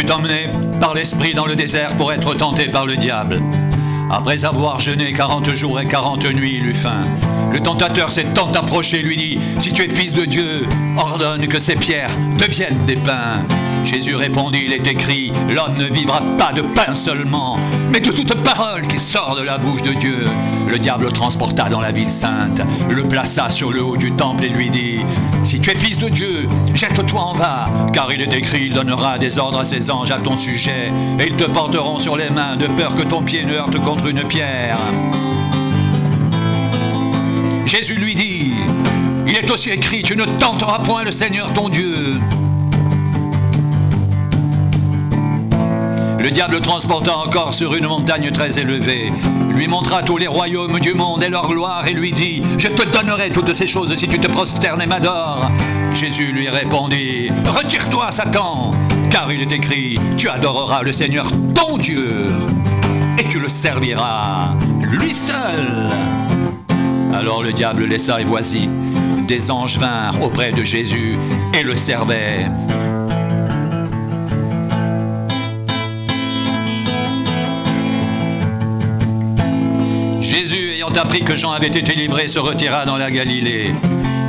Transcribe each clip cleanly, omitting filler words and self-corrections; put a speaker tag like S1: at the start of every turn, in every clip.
S1: fut emmené par l'Esprit dans le désert pour être tenté par le diable. Après avoir jeûné 40 jours et 40 nuits, il eut faim. Le tentateur s'étant approché lui dit, « Si tu es fils de Dieu, ordonne que ces pierres deviennent des pains. » Jésus répondit, il est écrit, « L'homme ne vivra pas de pain seulement, mais de toute parole qui sort de la bouche de Dieu. » Le diable le transporta dans la ville sainte, le plaça sur le haut du temple et lui dit, « Si tu es fils de Dieu, jette-toi en bas, car il est écrit, il donnera des ordres à ses anges à ton sujet, et ils te porteront sur les mains de peur que ton pied ne heurte contre une pierre. » Jésus lui dit, « Il est aussi écrit, tu ne tenteras point le Seigneur ton Dieu. » Le diable le transporta encore sur une montagne très élevée, lui montra tous les royaumes du monde et leur gloire et lui dit, « Je te donnerai toutes ces choses si tu te prosternes et m'adores. » Jésus lui répondit, « Retire-toi, Satan, car il est écrit, tu adoreras le Seigneur ton Dieu et tu le serviras, lui seul. » Alors le diable laissa et voici, des anges vinrent auprès de Jésus et le servaient. Jésus, ayant appris que Jean avait été livré, se retira dans la Galilée,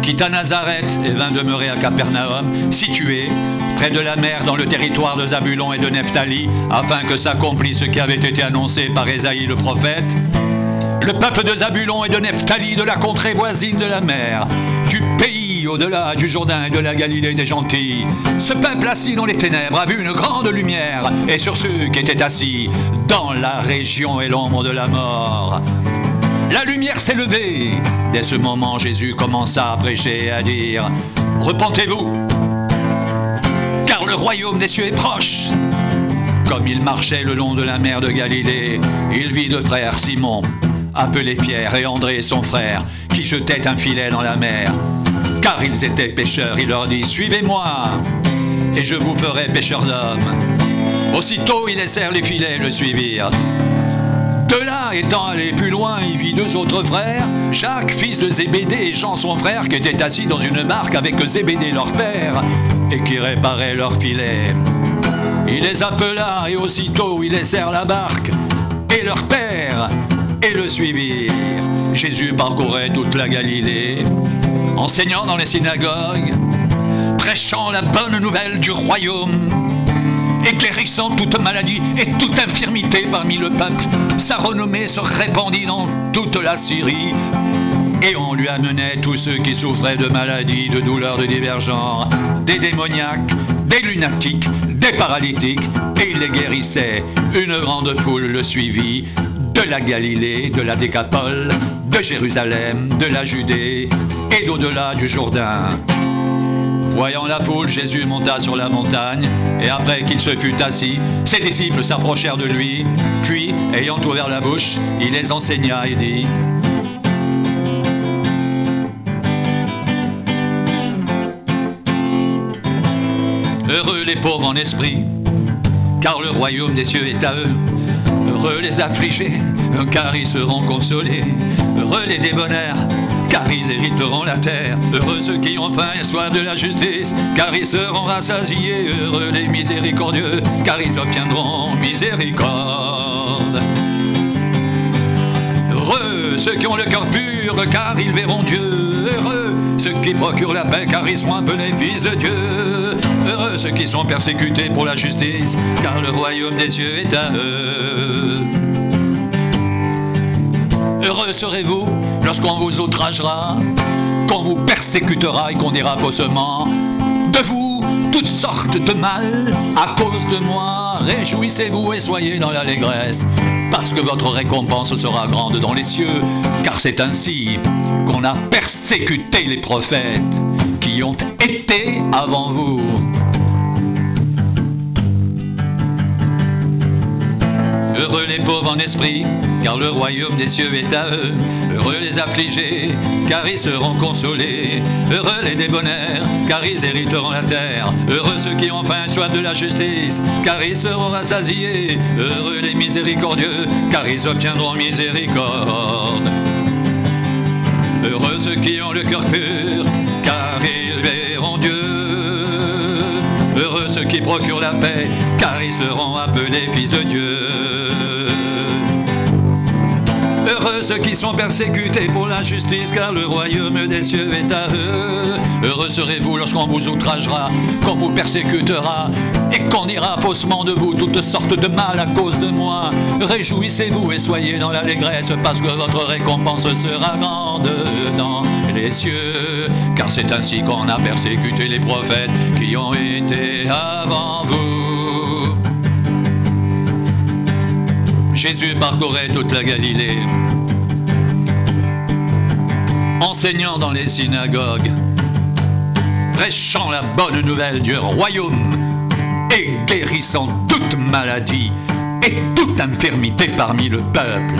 S1: quitta Nazareth et vint demeurer à Capernaum, situé près de la mer dans le territoire de Zabulon et de Nephtali, afin que s'accomplisse ce qui avait été annoncé par Ésaïe le prophète. Le peuple de Zabulon et de Nephtali, de la contrée voisine de la mer, du pays au-delà du Jourdain et de la Galilée des gentils, ce peuple assis dans les ténèbres a vu une grande lumière, et sur ceux qui étaient assis dans la région et l'ombre de la mort, la lumière s'est levée. Dès ce moment, Jésus commença à prêcher et à dire, « Repentez-vous, car le royaume des cieux est proche. » Comme il marchait le long de la mer de Galilée, il vit deux frères, Simon, appelé Pierre, et André son frère, qui jetaient un filet dans la mer. Car ils étaient pêcheurs, il leur dit, « Suivez-moi, et je vous ferai pêcheurs d'hommes. » Aussitôt, ils laissèrent les filets et le suivirent. De là, étant allé plus loin, il vit deux autres frères, Jacques, fils de Zébédée, et Jean, son frère, qui étaient assis dans une barque avec Zébédée, leur père, et qui réparaient leurs filets. Il les appela, et aussitôt ils laissèrent la barque et leur père, et le suivirent. Jésus parcourait toute la Galilée, enseignant dans les synagogues, prêchant la bonne nouvelle du royaume, éclaircissant toute maladie et toute infirmité parmi le peuple. Sa renommée se répandit dans toute la Syrie, et on lui amenait tous ceux qui souffraient de maladies, de douleurs de divers genres, des démoniaques, des lunatiques, des paralytiques, et il les guérissait. Une grande foule le suivit, de la Galilée, de la Décapole, de Jérusalem, de la Judée et d'au-delà du Jourdain. Voyant la foule, Jésus monta sur la montagne, et après qu'il se fut assis, ses disciples s'approchèrent de lui, puis, ayant ouvert la bouche, il les enseigna et dit, « Heureux les pauvres en esprit, car le royaume des cieux est à eux. Heureux les affligés, car ils seront consolés. Heureux les débonnaires, car ils hériteront la terre. Heureux ceux qui ont faim et soif de la justice, car ils seront rassasiés. Heureux les miséricordieux, car ils obtiendront miséricorde. Heureux ceux qui ont le cœur pur, car ils verront Dieu. Heureux ceux qui procurent la paix, car ils seront appelés fils de Dieu. Heureux ceux qui sont persécutés pour la justice, car le royaume des cieux est à eux. Heureux serez-vous lorsqu'on vous outragera, qu'on vous persécutera et qu'on dira faussement de vous toutes sortes de mal à cause de moi. Réjouissez-vous et soyez dans l'allégresse, parce que votre récompense sera grande dans les cieux, car c'est ainsi qu'on a persécuté les prophètes qui ont été avant vous. Heureux les pauvres en esprit, car le royaume des cieux est à eux. Heureux les affligés, car ils seront consolés. Heureux les débonnaires, car ils hériteront la terre. Heureux ceux qui ont faim et soif de la justice, car ils seront rassasiés. Heureux les miséricordieux, car ils obtiendront miséricorde. Heureux ceux qui ont le cœur pur, car ils verront Dieu. Heureux ceux qui procurent la paix, car ils appelés fils de Dieu. Heureux ceux qui sont persécutés pour la justice, car le royaume des cieux est à eux. Heureux serez-vous lorsqu'on vous outragera, qu'on vous persécutera, et qu'on dira faussement de vous toutes sortes de mal à cause de moi. Réjouissez-vous et soyez dans l'allégresse, parce que votre récompense sera grande dans les cieux. Car c'est ainsi qu'on a persécuté les prophètes qui ont été avant vous. Jésus parcourait toute la Galilée, enseignant dans les synagogues, prêchant la bonne nouvelle du royaume et guérissant toute maladie et toute infirmité parmi le peuple.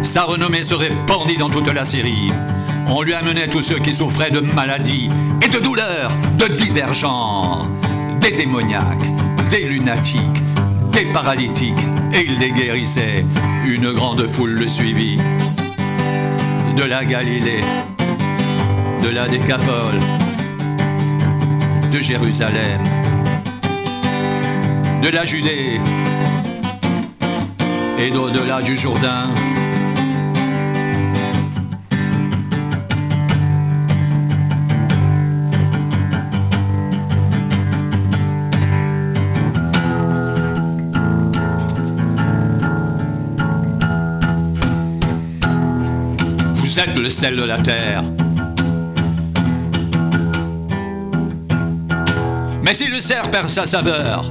S1: Sa renommée se répandit dans toute la Syrie. On lui amenait tous ceux qui souffraient de maladies et de douleurs de divers genres, des démoniaques, des lunatiques, des paralytiques, et il les guérissait. Une grande foule le suivit. De la Galilée, de la Décapole, de Jérusalem, de la Judée et d'au-delà du Jourdain. Vous êtes le sel de la terre. Mais si le cerf perd sa saveur,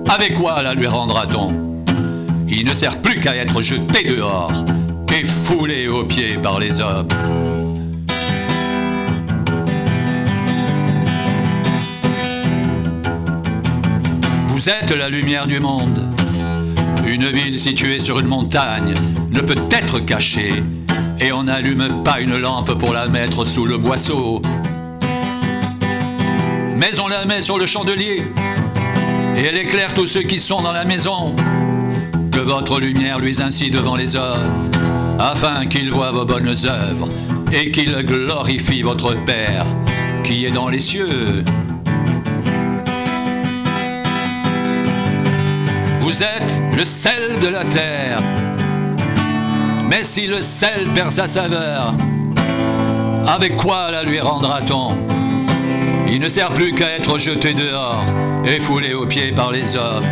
S1: avec quoi la lui rendra-t-on? Il ne sert plus qu'à être jeté dehors et foulé aux pieds par les hommes. Vous êtes la lumière du monde. Une ville située sur une montagne ne peut être cachée, et on n'allume pas une lampe pour la mettre sous le boisseau, mais on la met sur le chandelier, et elle éclaire tous ceux qui sont dans la maison. Que votre lumière luise ainsi devant les hommes, afin qu'ils voient vos bonnes œuvres, et qu'ils glorifient votre Père qui est dans les cieux. Vous êtes le sel de la terre. Mais si le sel perd sa saveur, avec quoi la lui rendra-t-on? Il ne sert plus qu'à être jeté dehors et foulé aux pieds par les hommes.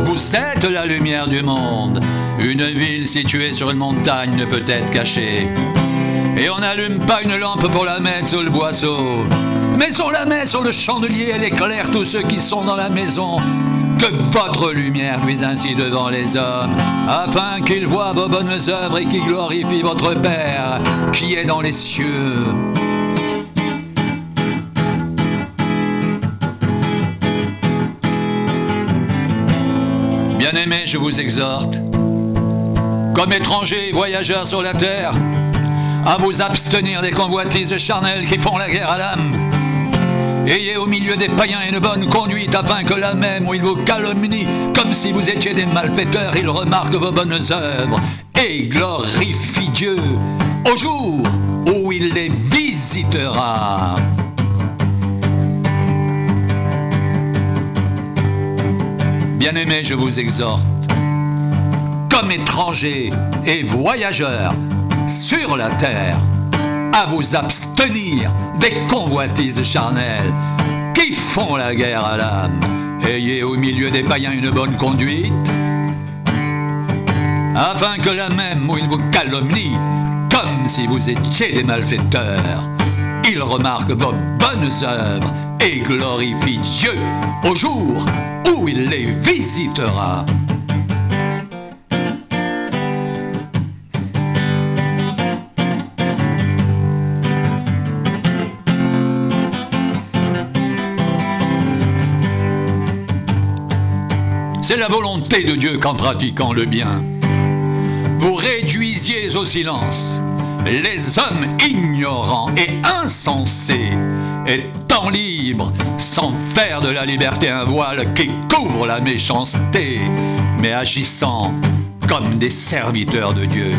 S1: Vous êtes la lumière du monde. Une ville située sur une montagne ne peut être cachée, et on n'allume pas une lampe pour la mettre sous le boisseau, mais on la met sur le chandelier, elle éclaire tous ceux qui sont dans la maison. Que votre lumière luise ainsi devant les hommes, afin qu'ils voient vos bonnes œuvres et qu'ils glorifient votre Père qui est dans les cieux. Bien-aimés, je vous exhorte, comme étrangers et voyageurs sur la terre, à vous abstenir des convoitises charnelles qui font la guerre à l'âme. Ayez au milieu des païens une bonne conduite, afin que là même où ils vous calomnient, comme si vous étiez des malfaiteurs, ils remarquent vos bonnes œuvres et glorifient Dieu au jour où il les visitera. Bien-aimés, je vous exhorte, comme étrangers et voyageurs sur la terre, à vous abstenir des convoitises charnelles qui font la guerre à l'âme. Ayez au milieu des païens une bonne conduite, afin que là même où ils vous calomnient, comme si vous étiez des malfaiteurs, ils remarquent vos bonnes œuvres et glorifient Dieu au jour où il les visitera. C'est la volonté de Dieu qu'en pratiquant le bien, vous réduisiez au silence les hommes ignorants et insensés, étant libres, sans faire de la liberté un voile qui couvre la méchanceté, mais agissant comme des serviteurs de Dieu.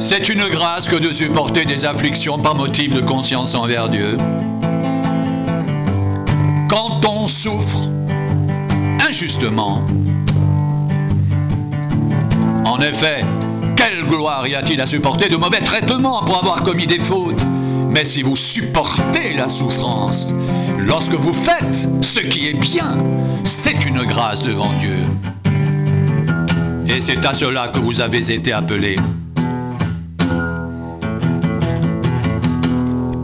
S1: C'est une grâce que de supporter des afflictions par motif de conscience envers Dieu. Quand on souffre injustement, en effet, quelle gloire y a-t-il à supporter de mauvais traitements pour avoir commis des fautes? Mais si vous supportez la souffrance, lorsque vous faites ce qui est bien, c'est une grâce devant Dieu. Et c'est à cela que vous avez été appelés.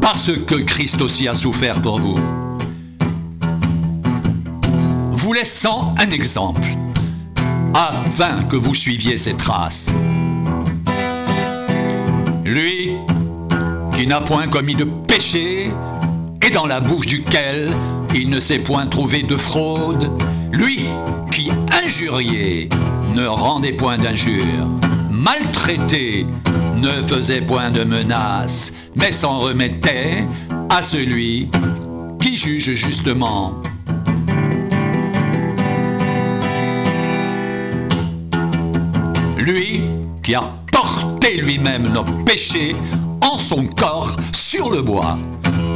S1: Parce que Christ aussi a souffert pour vous, vous laissant un exemple, afin que vous suiviez ses traces. Lui, qui n'a point commis de péché, et dans la bouche duquel il ne s'est point trouvé de fraude. Lui, qui injuriait, ne rendait point d'injure, maltraité, ne faisait point de menaces, mais s'en remettait à celui qui juge justement. Lui qui a porté lui-même nos péchés en son corps sur le bois,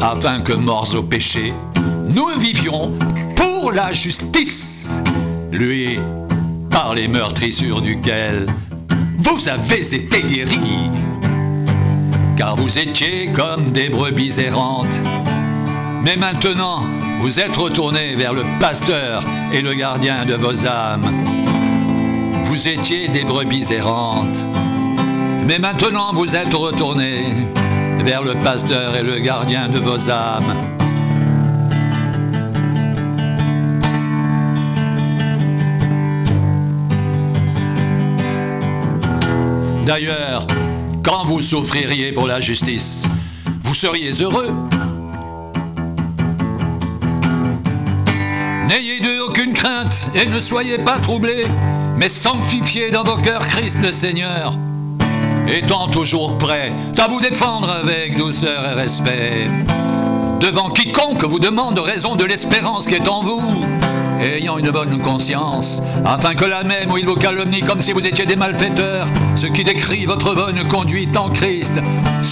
S1: afin que, morts au péché, nous vivions pour la justice. Lui, par les meurtrissures duquel vous avez été guéris, car vous étiez comme des brebis errantes. Mais maintenant, vous êtes retournés vers le pasteur et le gardien de vos âmes. Vous étiez des brebis errantes, mais maintenant vous êtes retournés vers le pasteur et le gardien de vos âmes. D'ailleurs, quand vous souffririez pour la justice, vous seriez heureux. N'ayez d'eux aucune crainte et ne soyez pas troublés, mais sanctifiez dans vos cœurs Christ le Seigneur, étant toujours prêt à vous défendre avec douceur et respect, devant quiconque vous demande raison de l'espérance qui est en vous, ayant une bonne conscience, afin que la même où il vous calomnie comme si vous étiez des malfaiteurs, ce qui décrit votre bonne conduite en Christ,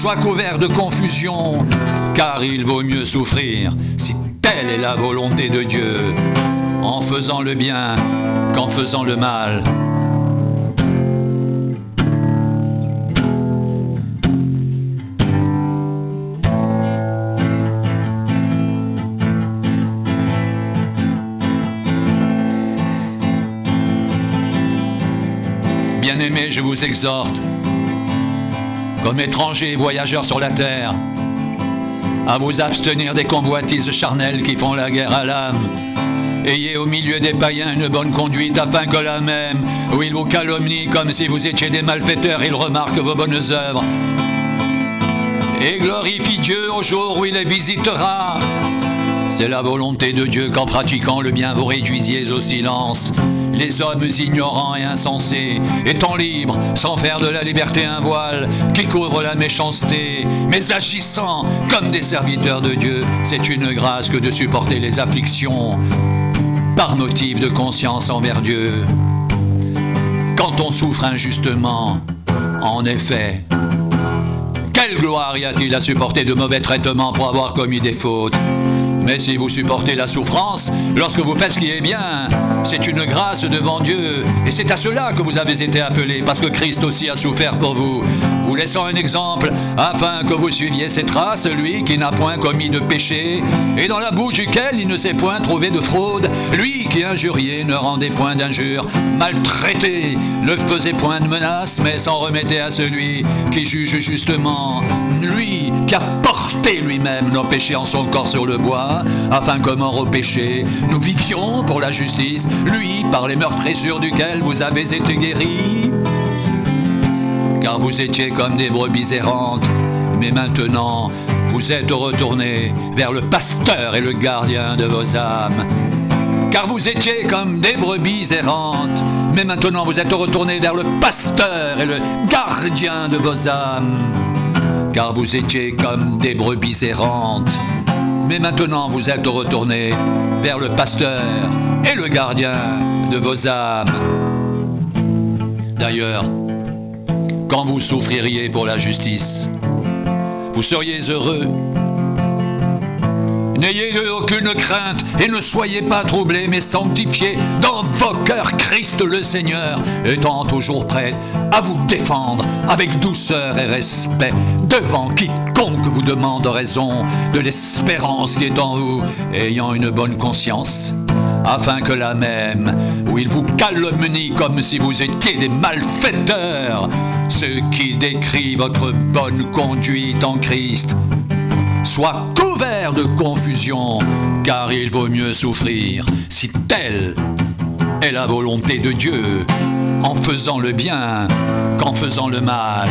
S1: soit couvert de confusion, car il vaut mieux souffrir, si telle est la volonté de Dieu, en faisant le bien qu'en faisant le mal. Bien-aimés, je vous exhorte, comme étrangers et voyageurs sur la terre, à vous abstenir des convoitises charnelles qui font la guerre à l'âme. Ayez au milieu des païens une bonne conduite, afin que là même, où ils vous calomnient comme si vous étiez des malfaiteurs, ils remarquent vos bonnes œuvres et glorifient Dieu au jour où il les visitera. C'est la volonté de Dieu qu'en pratiquant le bien vous réduisiez au silence les hommes ignorants et insensés, étant libres, sans faire de la liberté un voile qui couvre la méchanceté, mais agissant comme des serviteurs de Dieu. C'est une grâce que de supporter les afflictions par motif de conscience envers Dieu. Quand on souffre injustement, en effet, quelle gloire y a-t-il à supporter de mauvais traitements pour avoir commis des fautes? Mais si vous supportez la souffrance, lorsque vous faites ce qui est bien, c'est une grâce devant Dieu. Et c'est à cela que vous avez été appelés, parce que Christ aussi a souffert pour vous, vous laissant un exemple, afin que vous suiviez ses traces, lui qui n'a point commis de péché, et dans la bouche duquel il ne s'est point trouvé de fraude, lui qui injuriait ne rendait point d'injure, maltraité, ne faisait point de menaces, mais s'en remettait à celui qui juge justement, lui qui a porté lui-même nos péchés en son corps sur le bois, afin que, morts au péché, nous vivions pour la justice, lui, par les meurtrissures duquel vous avez été guéris. Car vous étiez comme des brebis errantes, mais maintenant, vous êtes retournés vers le pasteur et le gardien de vos âmes. Car vous étiez comme des brebis errantes, mais maintenant vous êtes retournés vers le pasteur et le gardien de vos âmes. Car vous étiez comme des brebis errantes, mais maintenant vous êtes retournés vers le pasteur et le gardien de vos âmes. D'ailleurs, quand vous souffririez pour la justice. Vous seriez heureux. N'ayez aucune crainte et ne soyez pas troublés, mais sanctifiez dans vos cœurs Christ le Seigneur, étant toujours prêt à vous défendre avec douceur et respect devant quiconque vous demande raison de l'espérance qui est en vous, ayant une bonne conscience, afin que la même, où il vous calomnie comme si vous étiez des malfaiteurs, ceux qui décrient votre bonne conduite en Christ, soit couvert de confusion, car il vaut mieux souffrir, si telle est la volonté de Dieu, en faisant le bien qu'en faisant le mal.